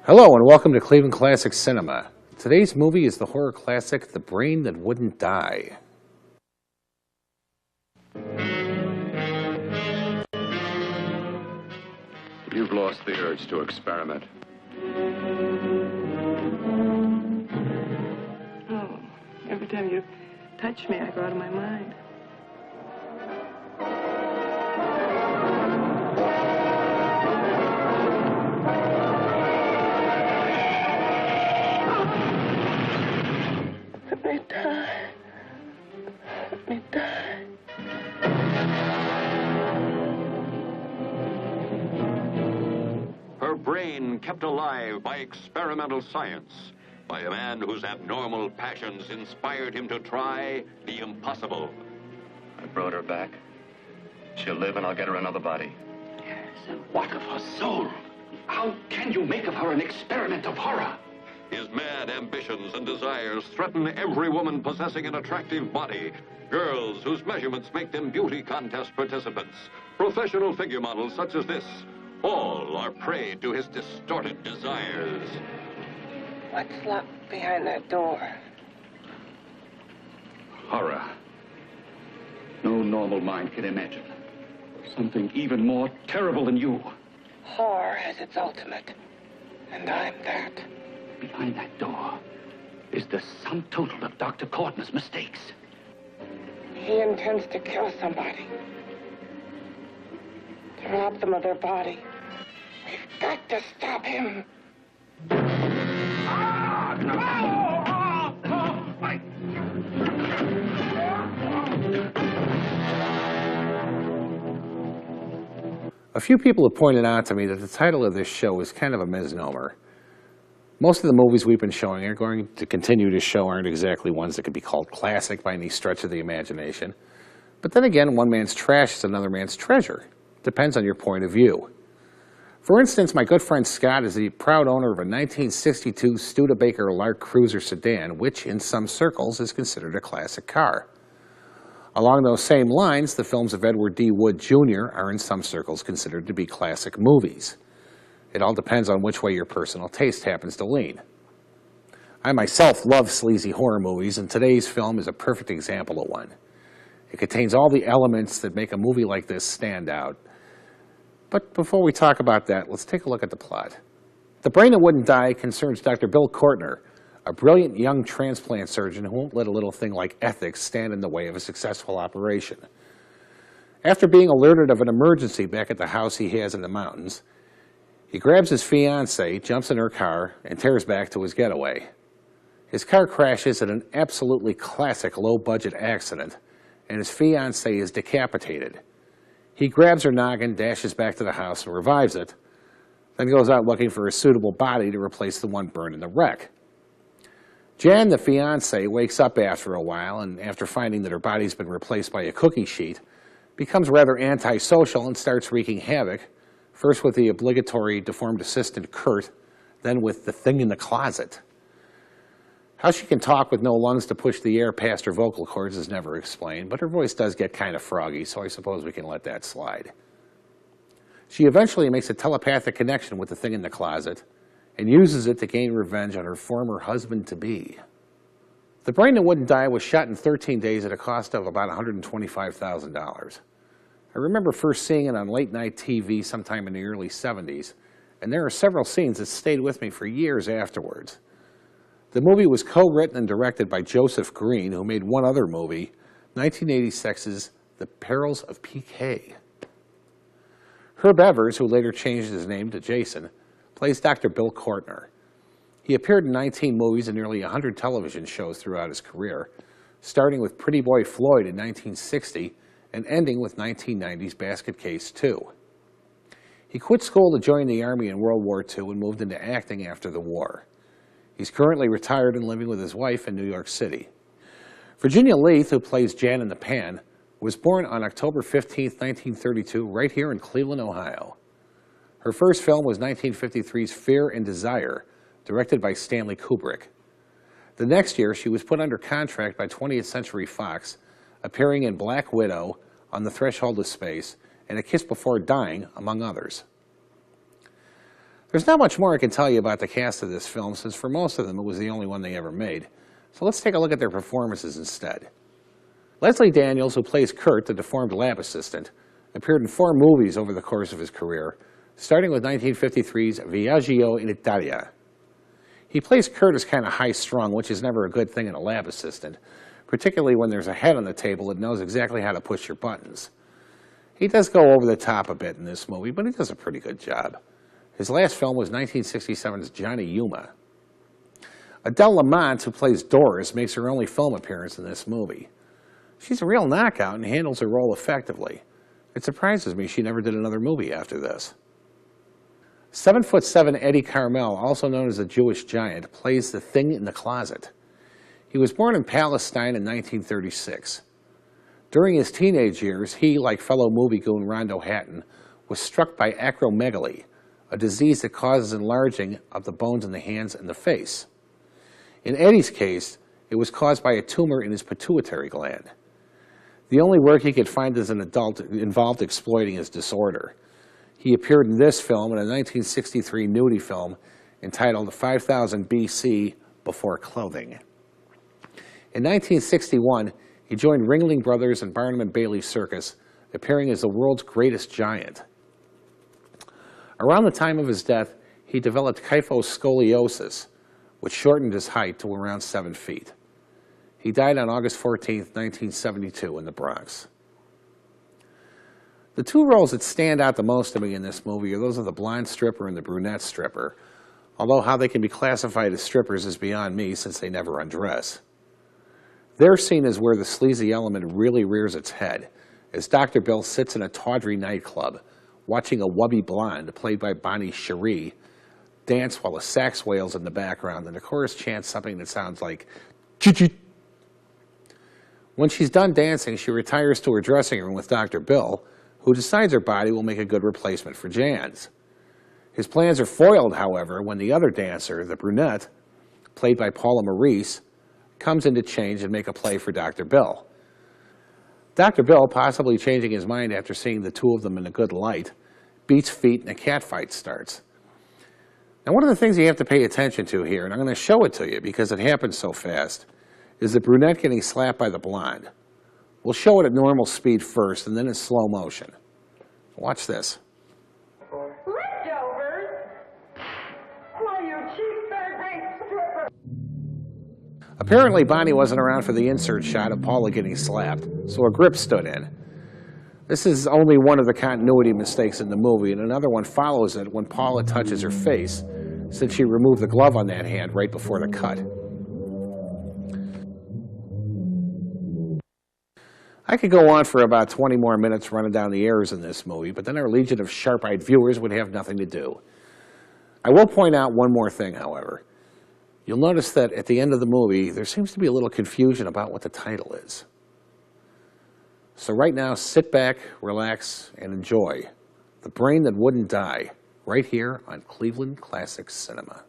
Hello and welcome to Cleveland Classic Cinema. Today's movie is the horror classic, The Brain That Wouldn't Die. You've lost the urge to experiment. Oh, every time you touch me, I go out of my mind. Let me die. Let me die. Her brain kept alive by experimental science, by a man whose abnormal passions inspired him to try the impossible. I brought her back. She'll live and I'll get her another body. What of her soul? How can you make of her an experiment of horror? His mad ambitions and desires threaten every woman possessing an attractive body. Girls whose measurements make them beauty contest participants. Professional figure models such as this. All are prey to his distorted desires. What's locked behind that door? Horror. No normal mind can imagine. Something even more terrible than you. Horror has its ultimate, and I'm that. Behind that door is the sum total of Dr. Courtney's mistakes. He intends to kill somebody. To rob them of their body. We've got to stop him. A few people have pointed out to me that the title of this show is kind of a misnomer. Most of the movies we've been showing and are going to continue to show aren't exactly ones that could be called classic by any stretch of the imagination. But then again, one man's trash is another man's treasure. Depends on your point of view. For instance, my good friend Scott is the proud owner of a 1962 Studebaker Lark Cruiser sedan, which in some circles is considered a classic car. Along those same lines, the films of Edward D. Wood Jr. are in some circles considered to be classic movies. It all depends on which way your personal taste happens to lean. I myself love sleazy horror movies, and today's film is a perfect example of one. It contains all the elements that make a movie like this stand out. But before we talk about that, let's take a look at the plot. The Brain That Wouldn't Die concerns Dr. Bill Courtney, a brilliant young transplant surgeon who won't let a little thing like ethics stand in the way of a successful operation. After being alerted of an emergency back at the house he has in the mountains, he grabs his fiancee, jumps in her car, and tears back to his getaway. His car crashes in an absolutely classic low-budget accident, and his fiancee is decapitated. He grabs her noggin, dashes back to the house, and revives it, then goes out looking for a suitable body to replace the one burned in the wreck. Jan, the fiancée, wakes up after a while, and after finding that her body's been replaced by a cookie sheet, becomes rather antisocial and starts wreaking havoc, first with the obligatory deformed assistant Kurt, then with the thing in the closet. How she can talk with no lungs to push the air past her vocal cords is never explained, but her voice does get kind of froggy, so I suppose we can let that slide. She eventually makes a telepathic connection with the thing in the closet, and uses it to gain revenge on her former husband-to-be. The Brain That Wouldn't Die was shot in 13 days at a cost of about $125,000. I remember first seeing it on late-night TV sometime in the early 70s, and there are several scenes that stayed with me for years afterwards. The movie was co-written and directed by Joseph Green, who made one other movie, 1986's The Perils of PK. Herb Evers, who later changed his name to Jason, plays Dr. Bill Courtney. He appeared in 19 movies and nearly 100 television shows throughout his career, starting with Pretty Boy Floyd in 1960 and ending with 1990's Basket Case 2. He quit school to join the Army in World War II and moved into acting after the war. He's currently retired and living with his wife in New York City. Virginia Leith, who plays Jan in the Pan, was born on October 15, 1932, right here in Cleveland, Ohio. Her first film was 1953's Fear and Desire, directed by Stanley Kubrick. The next year, she was put under contract by 20th Century Fox, appearing in Black Widow, On the Threshold of Space, and A Kiss Before Dying, among others. There's not much more I can tell you about the cast of this film, since for most of them it was the only one they ever made. So let's take a look at their performances instead. Leslie Daniels, who plays Kurt, the deformed lab assistant, appeared in 4 movies over the course of his career, starting with 1953's Viaggio in Italia. He plays Kurt as kind of high-strung, which is never a good thing in a lab assistant, particularly when there's a head on the table that knows exactly how to push your buttons. He does go over the top a bit in this movie, but he does a pretty good job. His last film was 1967's Johnny Yuma. Adele Lamont, who plays Doris, makes her only film appearance in this movie. She's a real knockout and handles her role effectively. It surprises me she never did another movie after this. 7'7" Eddie Carmel, also known as the Jewish Giant, plays the Thing in the Closet. He was born in Palestine in 1936. During his teenage years, he, like fellow movie goon Rondo Hatton, was struck by acromegaly, a disease that causes enlarging of the bones in the hands and the face. In Eddie's case, it was caused by a tumor in his pituitary gland. The only work he could find as an adult involved exploiting his disorder. He appeared in this film and a 1963 nudie film entitled 5000 BC Before Clothing. In 1961, he joined Ringling Brothers and Barnum and Bailey Circus, appearing as the world's greatest giant. Around the time of his death, he developed kyphoscoliosis, which shortened his height to around 7 feet. He died on August 14, 1972 in the Bronx. The 2 roles that stand out the most to me in this movie are those of the blonde stripper and the brunette stripper, although how they can be classified as strippers is beyond me since they never undress. Their scene is where the sleazy element really rears its head, as Dr. Bill sits in a tawdry nightclub, watching a wubby blonde, played by Bonnie Cherie, dance while a sax wails in the background and the chorus chants something that sounds like chee-chee. When she's done dancing, she retires to her dressing room with Dr. Bill, who decides her body will make a good replacement for Jan's. His plans are foiled, however, when the other dancer, the brunette, played by Paula Maurice, comes in to change and make a play for Dr. Bill. Dr. Bill, possibly changing his mind after seeing the 2 of them in a good light, beats feet and a catfight starts. Now, one of the things you have to pay attention to here, and I'm going to show it to you because it happens so fast, is the brunette getting slapped by the blonde. We'll show it at normal speed first and then in slow motion. Watch this. Leftovers? Why, you cheap third-rate stripper! Apparently, Bonnie wasn't around for the insert shot of Paula getting slapped, so a grip stood in. This is only one of the continuity mistakes in the movie, and another one follows it when Paula touches her face, since she removed the glove on that hand right before the cut. I could go on for about 20 more minutes running down the errors in this movie, but then our legion of sharp-eyed viewers would have nothing to do. I will point out one more thing, however. You'll notice that at the end of the movie, there seems to be a little confusion about what the title is. So right now, sit back, relax, and enjoy The Brain That Wouldn't Die, right here on Cleveland Classic Cinema.